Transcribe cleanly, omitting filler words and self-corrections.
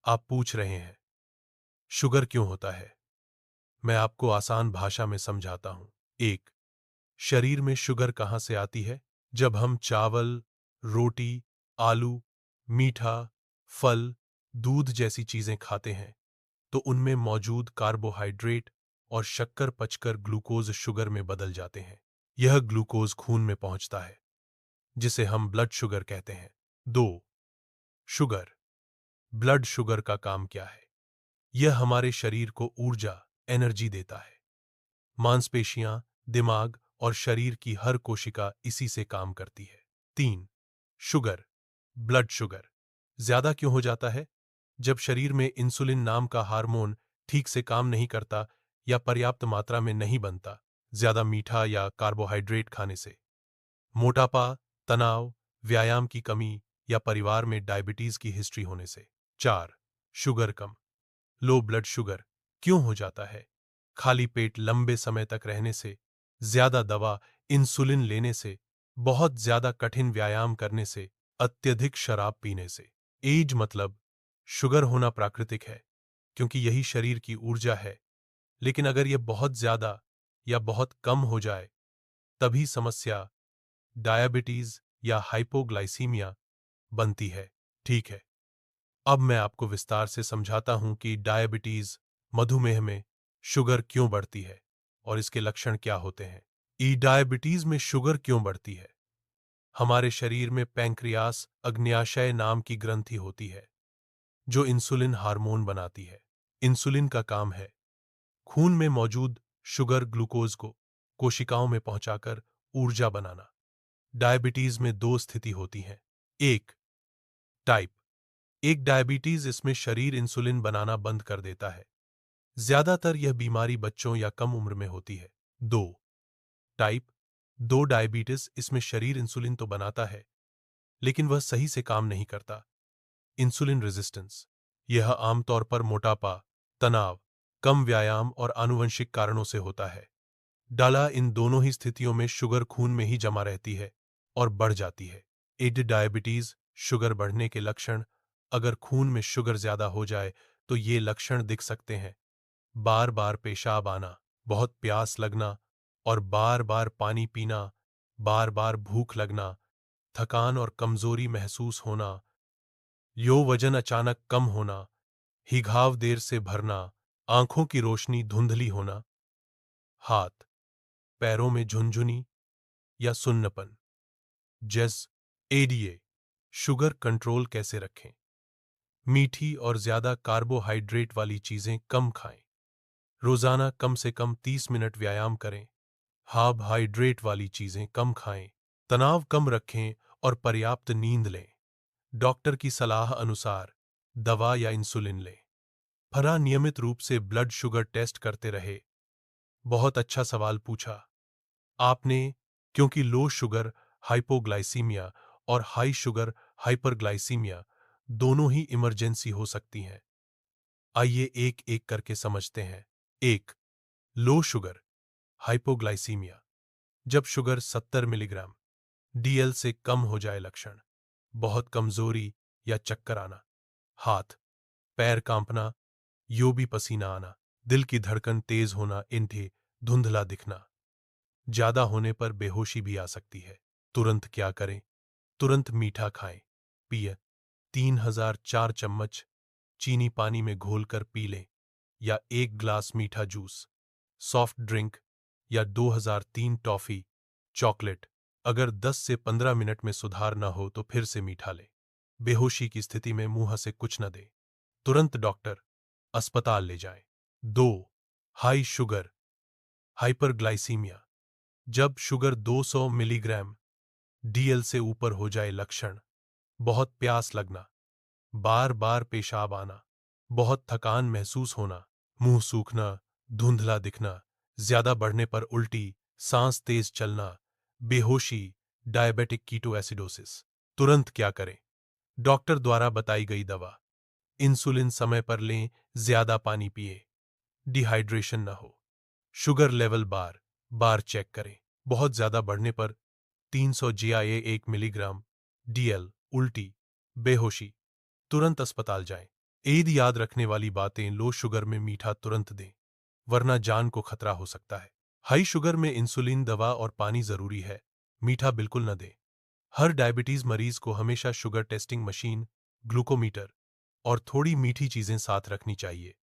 आप पूछ रहे हैं, शुगर क्यों होता है? मैं आपको आसान भाषा में समझाता हूं। एक, शरीर में शुगर कहां से आती है? जब हम चावल, रोटी, आलू, मीठा, फल, दूध जैसी चीजें खाते हैं, तो उनमें मौजूद कार्बोहाइड्रेट और शक्कर पचकर ग्लूकोज शुगर में बदल जाते हैं। यह ग्लूकोज खून में पहुंचता है, जिसे हम ब्लड शुगर कहते हैं। दो, शुगर। ब्लड शुगर का काम क्या है? यह हमारे शरीर को ऊर्जा, एनर्जी देता है। मांसपेशियां, दिमाग और शरीर की हर कोशिका इसी से काम करती है। तीन, शुगर, ब्लड शुगर ज्यादा क्यों हो जाता है? जब शरीर में इंसुलिन नाम का हार्मोन ठीक से काम नहीं करता या पर्याप्त मात्रा में नहीं बनता, ज्यादा मीठा या कार्बोहाइड्रेट खाने से। मोटापा, तनाव, व्यायाम की कमी या परिवार में डायबिटीज की हिस्ट्री होने से। चार, शुगर कम, लो ब्लड शुगर क्यों हो जाता है? खाली पेट लंबे समय तक रहने से, ज्यादा दवा, इंसुलिन लेने से, बहुत ज्यादा कठिन व्यायाम करने से, अत्यधिक शराब पीने से। एज मतलब शुगर होना प्राकृतिक है, क्योंकि यही शरीर की ऊर्जा है। लेकिन अगर यह बहुत ज्यादा या बहुत कम हो जाए, तभी समस्या डायबिटीज या हाइपोग्लाइसीमिया बनती है। ठीक है, अब मैं आपको विस्तार से समझाता हूं कि डायबिटीज, मधुमेह में शुगर क्यों बढ़ती है और इसके लक्षण क्या होते हैं। ई डायबिटीज में शुगर क्यों बढ़ती है? हमारे शरीर में पैंक्रियास अग्न्याशय नाम की ग्रंथि होती है, जो इंसुलिन हार्मोन बनाती है। इंसुलिन का काम है खून में मौजूद शुगर ग्लूकोज को कोशिकाओं में पहुंचाकर ऊर्जा बनाना। डायबिटीज में दो स्थिति होती हैं। एक, टाइप एक डायबिटीज, इसमें शरीर इंसुलिन बनाना बंद कर देता है। ज्यादातर यह बीमारी बच्चों या कम उम्र में होती है। दो, टाइप दो डायबिटीज, इसमें शरीर इंसुलिन तो बनाता है, लेकिन वह सही से काम नहीं करता। इंसुलिन रेजिस्टेंस, यह आमतौर पर मोटापा, तनाव, कम व्यायाम और आनुवंशिक कारणों से होता है। डाला इन दोनों ही स्थितियों में शुगर खून में ही जमा रहती है और बढ़ जाती है। एड डायबिटीज, शुगर बढ़ने के लक्षण। अगर खून में शुगर ज्यादा हो जाए तो ये लक्षण दिख सकते हैं: बार बार पेशाब आना, बहुत प्यास लगना और बार बार पानी पीना, बार बार भूख लगना, थकान और कमजोरी महसूस होना, वजन अचानक कम होना, हिघाव देर से भरना, आंखों की रोशनी धुंधली होना, हाथ पैरों में झुनझुनी या सुन्नपन। जैस एडीए, शुगर कंट्रोल कैसे रखें? मीठी और ज्यादा कार्बोहाइड्रेट वाली चीजें कम खाएं। रोजाना कम से कम 30 मिनट व्यायाम करें। कार्बोहाइड्रेट वाली चीजें कम खाएं। तनाव कम रखें और पर्याप्त नींद लें। डॉक्टर की सलाह अनुसार दवा या इंसुलिन लें। फरा नियमित रूप से ब्लड शुगर टेस्ट करते रहे। बहुत अच्छा सवाल पूछा आपने, क्योंकि लो शुगर हाइपोग्लाइसीमिया और हाई शुगर हाइपरग्लाइसीमिया दोनों ही इमरजेंसी हो सकती हैं। आइए एक एक करके समझते हैं। एक, लो शुगर हाइपोग्लाइसीमिया, जब शुगर 70 मिलीग्राम डीएल से कम हो जाए। लक्षण: बहुत कमजोरी या चक्कर आना, हाथ पैर कांपना, भी पसीना आना, दिल की धड़कन तेज होना, इन्हें धुंधला दिखना। ज्यादा होने पर बेहोशी भी आ सकती है। तुरंत क्या करें? तुरंत मीठा खाएं, पिए 3004 चम्मच चीनी पानी में घोलकर पी लें, या 1 ग्लास मीठा जूस, सॉफ्ट ड्रिंक या 2003 टॉफी, चॉकलेट। अगर 10 से 15 मिनट में सुधार न हो तो फिर से मीठा लें। बेहोशी की स्थिति में मुंह से कुछ न दें। तुरंत डॉक्टर, अस्पताल ले जाएं। दो, हाई शुगर हाइपरग्लाइसीमिया, जब शुगर 200 मिलीग्राम डीएल से ऊपर हो जाए। लक्षण: बहुत प्यास लगना, बार बार पेशाब आना, बहुत थकान महसूस होना, मुंह सूखना, धुंधला दिखना, ज्यादा बढ़ने पर उल्टी, सांस तेज चलना, बेहोशी, डायबिटिक कीटोएसिडोसिस। तुरंत क्या करें? डॉक्टर द्वारा बताई गई दवा, इंसुलिन समय पर लें, ज्यादा पानी पिए, डिहाइड्रेशन न हो। शुगर लेवल बार बार चेक करें। बहुत ज्यादा बढ़ने पर 300 जीआईए 1 मिलीग्राम डीएल, उल्टी, बेहोशी, तुरंत अस्पताल जाएं। ईद याद रखने वाली बातें, लो शुगर में मीठा तुरंत दें, वरना जान को खतरा हो सकता है। हाई शुगर में इंसुलिन, दवा और पानी जरूरी है, मीठा बिल्कुल न दें। हर डायबिटीज मरीज को हमेशा शुगर टेस्टिंग मशीन, ग्लूकोमीटर और थोड़ी मीठी चीजें साथ रखनी चाहिए।